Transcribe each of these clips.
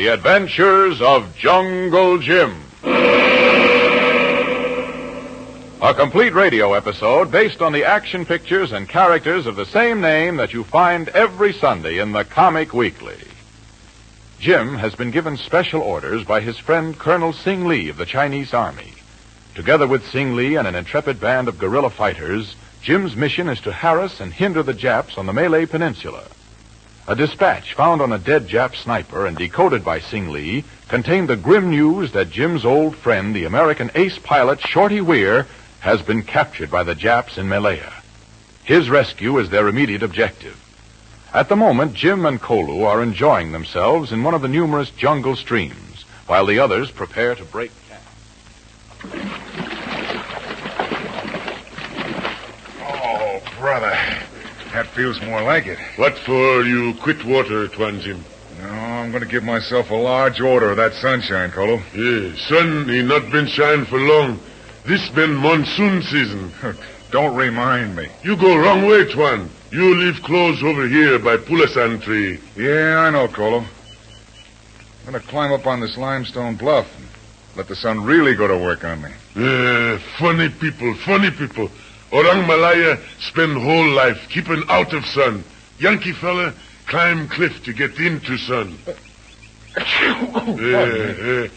The Adventures of Jungle Jim. A complete radio episode based on the action pictures and characters of the same name that you find every Sunday in the Comic Weekly. Jim has been given special orders by his friend Colonel Sing Lee of the Chinese Army. Together with Sing Lee and an intrepid band of guerrilla fighters, Jim's mission is to harass and hinder the Japs on the Malay Peninsula. A dispatch found on a dead Jap sniper and decoded by Sing Lee contained the grim news that Jim's old friend, the American ace pilot Shorty Weir, has been captured by the Japs in Malaya. His rescue is their immediate objective. At the moment, Jim and Kolu are enjoying themselves in one of the numerous jungle streams, while the others prepare to break camp. Oh, brother. That feels more like it. What for you quit water, Tuan Jim? No, I'm going to give myself a large order of that sunshine, Kolu. Yeah, sun he not been shine for long. This been monsoon season. Don't remind me. You go wrong way, Tuan. You leave clothes over here by Pulasan tree. Yeah, I know, Kolu. I'm going to climb up on this limestone bluff and let the sun really go to work on me. Funny people, funny people. Orang Malaya spend whole life keeping out of sun. Yankee fella climb cliff to get into sun.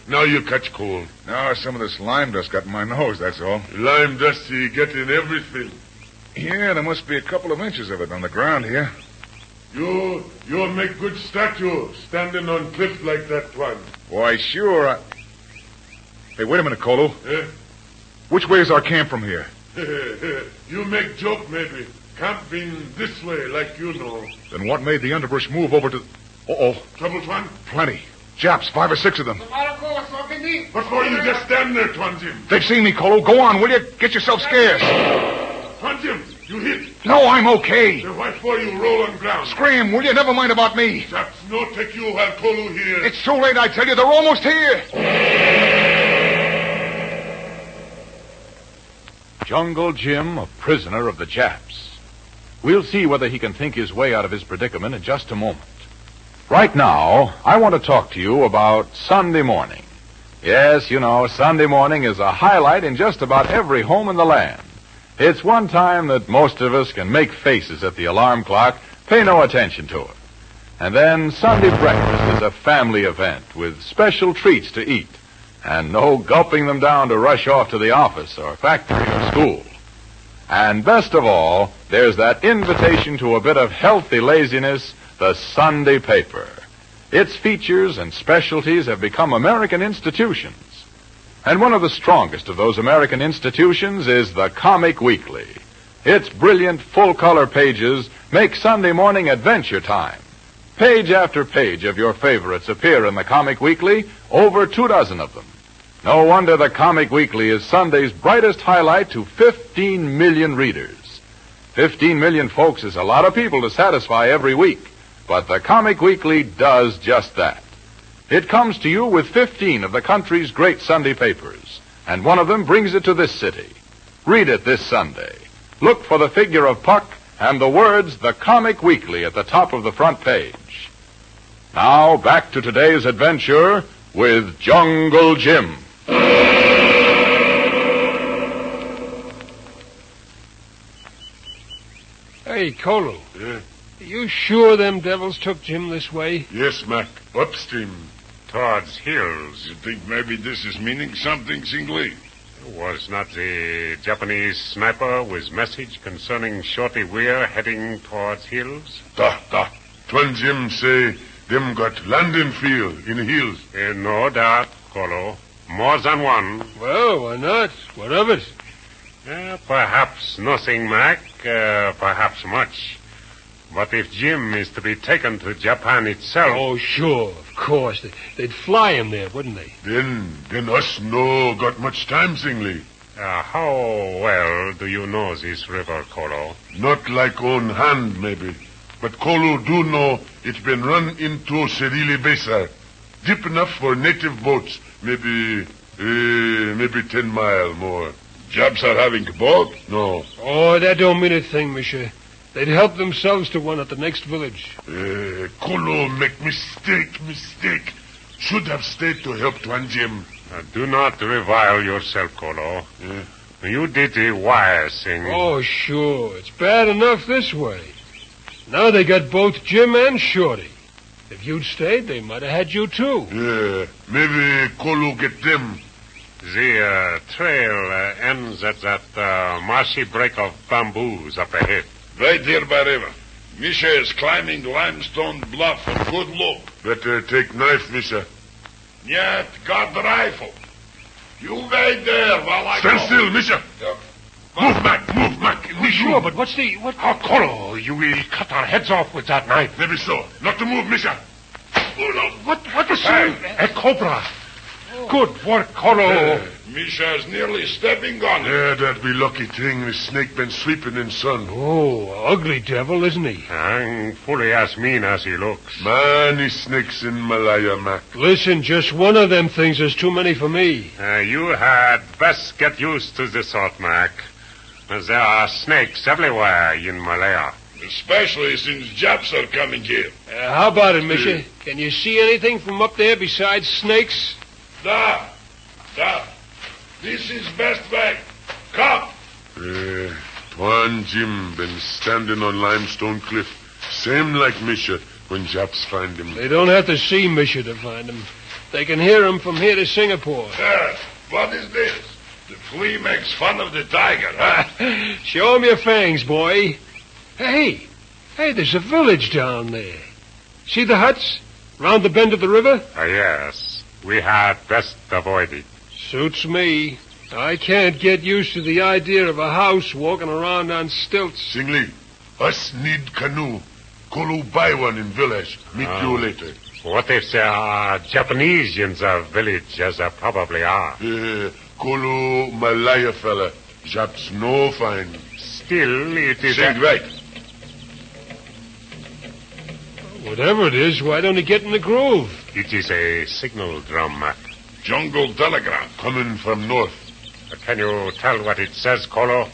Now you catch cold. No, some of this lime dust got in my nose, that's all. Lime dust you get in everything. Yeah, there must be a couple of inches of it on the ground here. You make good statue standing on cliff like that one. Why, sure. Hey, wait a minute, Kolu. Which way is our camp from here? You make joke, maybe. Camping this way, like you know. Then what made the underbrush move over to... Uh-oh. Trouble, Tuan? Plenty. Japs, 5 or 6 of them. What for you just stand there, Tuan Jim? They've seen me, Kolu. Go on, will you? Get yourself scarce. Tuan Jim, you hit. No, I'm okay. Then why for you roll on ground? Scram, will you? Never mind about me. Japs no take you while Kolu here. It's too late, I tell you. They're almost here. Jungle Jim, a prisoner of the Japs. We'll see whether he can think his way out of his predicament in just a moment. Right now, I want to talk to you about Sunday morning. Yes, you know, Sunday morning is a highlight in just about every home in the land. It's one time that most of us can make faces at the alarm clock, pay no attention to it. And then Sunday breakfast is a family event with special treats to eat. And no gulping them down to rush off to the office or factory or school. And best of all, there's that invitation to a bit of healthy laziness, the Sunday paper. Its features and specialties have become American institutions. And one of the strongest of those American institutions is the Comic Weekly. Its brilliant full-color pages make Sunday morning adventure time. Page after page of your favorites appear in the Comic Weekly, over 24 of them. No wonder the Comic Weekly is Sunday's brightest highlight to 15 million readers. 15 million folks is a lot of people to satisfy every week, but the Comic Weekly does just that. It comes to you with 15 of the country's great Sunday papers, and one of them brings it to this city. Read it this Sunday. Look for the figure of Puck and the words, The Comic Weekly, at the top of the front page. Now, back to today's adventure with Jungle Jim. Hey, Kolu. Yeah? Are you sure them devils took Jim this way? Yes, Mac. Upstream. Towards hills. You think maybe this is meaning something, Sing Lee? Was not the Japanese sniper with message concerning Shorty Weir heading towards hills? Da. Tuan Jim say them got landing field in the hills. No doubt, Kolu. More than one. Well, why not? What of it? Perhaps nothing, Mac. Perhaps much. But if Jim is to be taken to Japan itself... Oh, sure, of course. They'd fly him there, wouldn't they? Then us no got much time, Sing Lee. How well do you know this river, Kolu? Not like own hand, maybe. But Kolu do know it's been run into Serili Besa. Deep enough for native boats. Maybe 10 mile more. Japs are having a boat? No. Oh, that don't mean a thing, monsieur. They'd help themselves to one at the next village. Kolu make mistake. should have stayed to help Tuan Jim. Do not revile yourself, Kolu. You did the wise thing. Oh, sure. It's bad enough this way. Now they got both Jim and Shorty. If you'd stayed, they might have had you too. Yeah, maybe Kolu get them. The trail ends at that marshy break of bamboos up ahead. Right here by river. Misha is climbing limestone bluff for good look. Better take knife, Misha. Yet got the rifle. You wait there while I Stand go. still, Misha. Yep. Move back, move back. Sure, but what? Oh, Kolu, you will cut our heads off with that knife. Maybe so. Not to move, Misha. What is a cobra? Good work, Kolu. Misha is nearly stepping on it. Yeah, that be lucky thing. The snake been sweeping in sun. Oh, ugly devil, isn't he? And fully as mean as he looks. Many snakes in Malaya, Mac. Listen, just one of them things is too many for me. You had best get used to the sort, Mac. There are snakes everywhere in Malaya. Especially since Japs are coming here. How about it, Misha? Can you see anything from up there besides snakes? Da. This is best way. Come. Tuan Jim been standing on limestone cliff. Same like Misha when Japs find him. They don't have to see Misha to find him. They can hear him from here to Singapore. What is this? The flea makes fun of the tiger, huh? Show him your fangs, boy. Hey, there's a village down there. See the huts? Round the bend of the river? Yes. We had best avoid it. Suits me. I can't get used to the idea of a house walking around on stilts. Singli, us need canoe. Kolu buy one in village. Meet you later. What if there are Japanese in the village, as there probably are? Kolu Malaya fella. Japs no fine. Still, it is... Sing right. Whatever it is, why don't he get in the groove? It is a signal drum, Mac. Jungle telegram. Coming from north. Can you tell what it says, Kolu?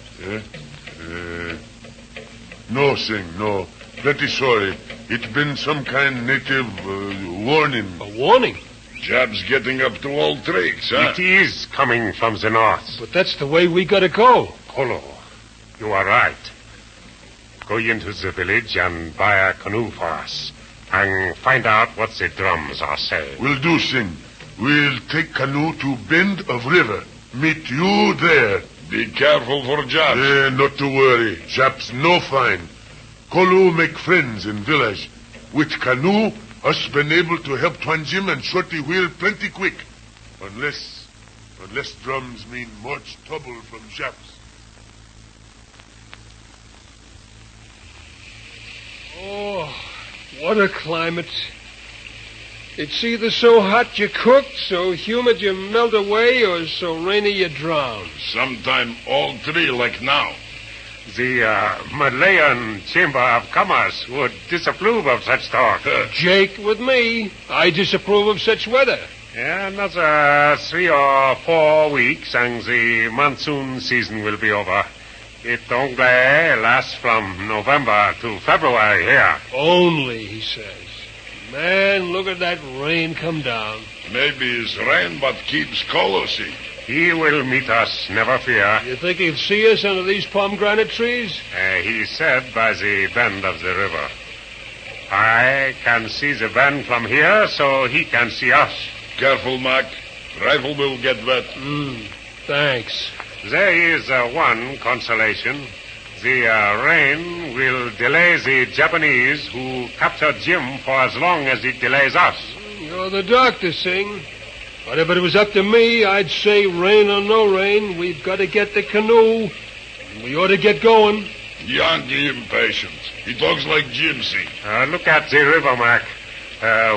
No, Sing, no. Plenty sorry. It's been some kind native warning. A warning? Jab's getting up to old tricks, huh? It is coming from the north. But that's the way we gotta go. Kolu, you are right. Go into the village and buy a canoe for us. And find out what the drums are saying. Will do, Sing. We'll take canoe to bend of river. Meet you there. Be careful for Jabs. Not to worry. Japs no fine. Kolu make friends in village. With canoe, us been able to help Tuan Jim and Shorty wheel plenty quick. Unless drums mean much trouble from Japs. Oh, what a climate. It's either so hot you cook, so humid you melt away, or so rainy you drown. Sometime all three like now. The Malayan Chamber of Commerce would disapprove of such talk. Jake with me. I disapprove of such weather. Another 3 or 4 weeks and the monsoon season will be over. It only lasts from November to February here. Only, he says. Man, look at that rain come down. Maybe it's rain but keeps Kolu see. He will meet us, never fear. You think he'll see us under these pomegranate trees? He said by the bend of the river. I can see the bend from here, so he can see us. Careful, Mac. Rifle will get wet. Thanks. There is one consolation. The rain will delay the Japanese who captured Jim for as long as it delays us. You're the doctor, Sing. But if it was up to me, I'd say rain or no rain, we've got to get the canoe. We ought to get going. Yankee impatient. He talks like Jim see. Look at the river, Mac.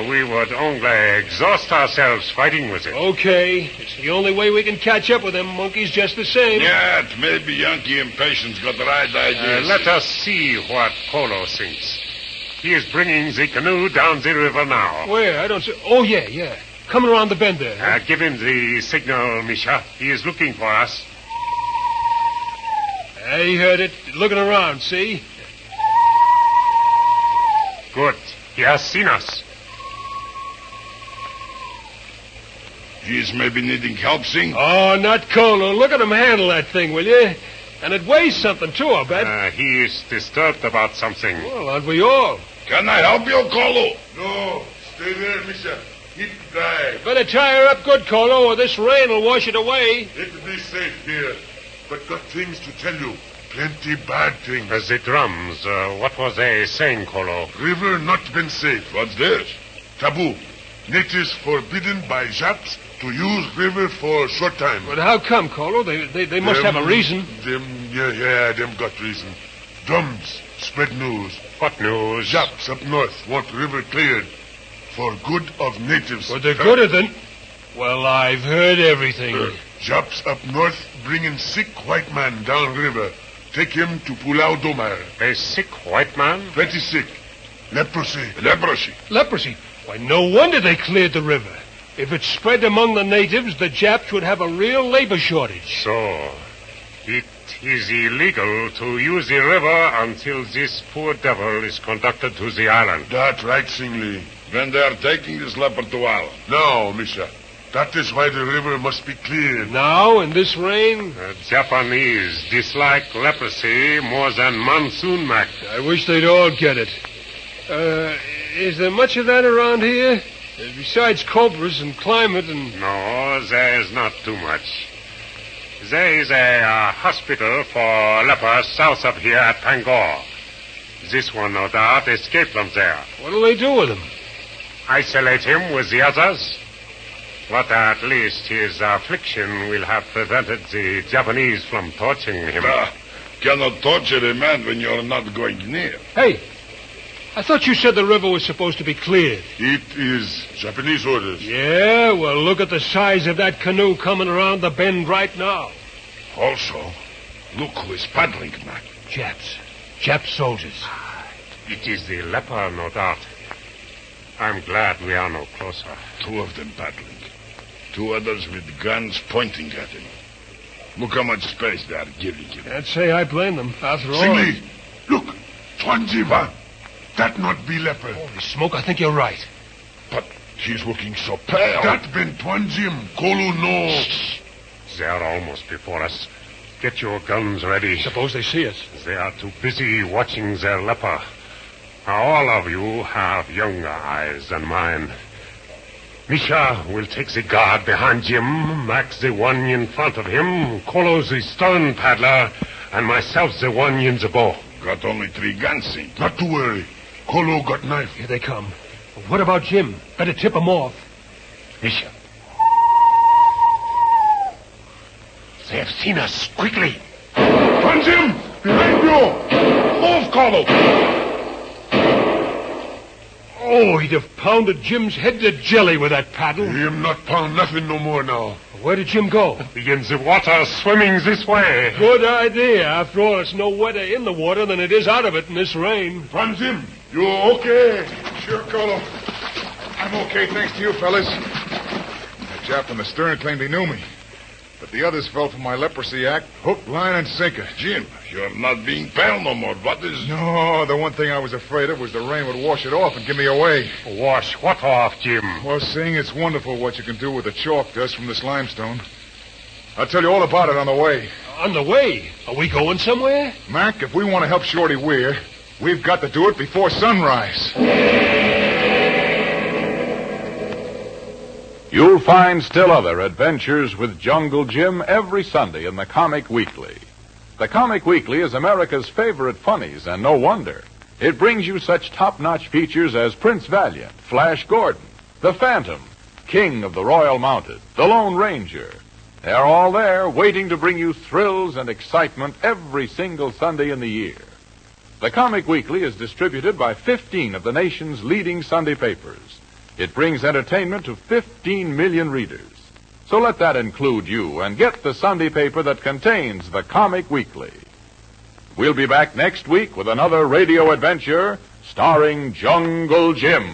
We would only exhaust ourselves fighting with it. Okay. It's the only way we can catch up with them monkeys just the same. Yeah, maybe Yankee impatience got the right idea. Let us see what Kolu thinks. He is bringing the canoe down the river now. Where? I don't see... Oh, yeah. Coming around the bend there. Huh? Give him the signal, Misha. He is looking for us. He heard it. Looking around, see? Good. He has seen us. He's maybe needing help, Sing. Oh, not Kolu. Look at him handle that thing, will you? And it weighs something, too, I bet. He is disturbed about something. Well, aren't we all? Can I help you, Kolu? No, stay there, Misha. It dry. Better tie her up good, Kolu, or this rain will wash it away. It be safe here. But got things to tell you. Plenty bad things. The drums, what was they saying, Kolu? River not been safe. What's this? Taboo. Natives forbidden by Japs to use river for short time. But how come, Kolu? They must have a reason. Them got reason. Drums spread news. What news? Japs up north want river cleared for good of natives. For the good of them? Well, I've heard everything. Japs up north bringing sick white man down river. Take him to Pulau Domar. A sick white man? Plenty sick. Leprosy. Leprosy? Why, no wonder they cleared the river. If it spread among the natives, the Japs would have a real labor shortage. So, it is illegal to use the river until this poor devil is conducted to the island. That right, Singli. When they are taking this leper to island. Now, Misha. That is why the river must be cleared. Now, in this rain? The Japanese dislike leprosy more than monsoon, Mac. I wish they'd all get it. Is there much of that around here? Besides cobras and climate and... No, there is not too much. There is a hospital for lepers south of here at Pangor. This one, no doubt, escaped from there. What'll they do with him? Isolate him with the others. But at least his affliction will have prevented the Japanese from torturing him. Cannot torture a man when you're not going near. Hey, I thought you said the river was supposed to be cleared. It is Japanese orders. Yeah, well, look at the size of that canoe coming around the bend right now. Also, look who is paddling, Mac. Jap soldiers. It is the leper, no doubt. I'm glad we are no closer. 2 of them paddling. 2 others with guns pointing at him. Look how much space they are giving him. Can't say I blame them. After all... Singli, look. Twanjiva. That not be leper. Holy smoke, I think you're right. But he's looking so pale. That been Twanjim. Kolu no. They are almost before us. Get your guns ready. Suppose they see us. They are too busy watching their leper. Now, all of you have younger eyes than mine. Misha will take the guard behind Jim, Max the one in front of him, Kolo's the stern paddler, and myself the one in the bow. Got only 3 guns, Sing. Not to worry. Kolu got knife. Here they come. What about Jim? Better tip him off. Misha. They have seen us. Quickly. Twanjim! Behind you! Move, Kolu! Oh, he'd have pounded Jim's head to jelly with that paddle. Him not pound nothing no more now. Where did Jim go? In the water, swimming this way. Good idea. After all, it's no wetter in the water than it is out of it in this rain. Twanjim, you okay? Sure, Kolu. I'm okay, thanks to you, fellas. That Jap in the stern claimed he knew me. But the others fell for my leprosy act, hook, line, and sinker. Jim, you're not being pale no more. What is... No, the one thing I was afraid of was the rain would wash it off and give me away. Wash what off, Jim? Well, Sing, it's wonderful what you can do with the chalk dust from this limestone. I'll tell you all about it on the way. On the way? Are we going somewhere? Mac, if we want to help Shorty Weir, we've got to do it before sunrise. You'll find still other adventures with Jungle Jim every Sunday in the Comic Weekly. The Comic Weekly is America's favorite funnies, and no wonder. It brings you such top-notch features as Prince Valiant, Flash Gordon, the Phantom, King of the Royal Mounted, the Lone Ranger. They're all there waiting to bring you thrills and excitement every single Sunday in the year. The Comic Weekly is distributed by 15 of the nation's leading Sunday papers. It brings entertainment to 15 million readers. So let that include you, and get the Sunday paper that contains the Comic Weekly. We'll be back next week with another radio adventure starring Jungle Jim.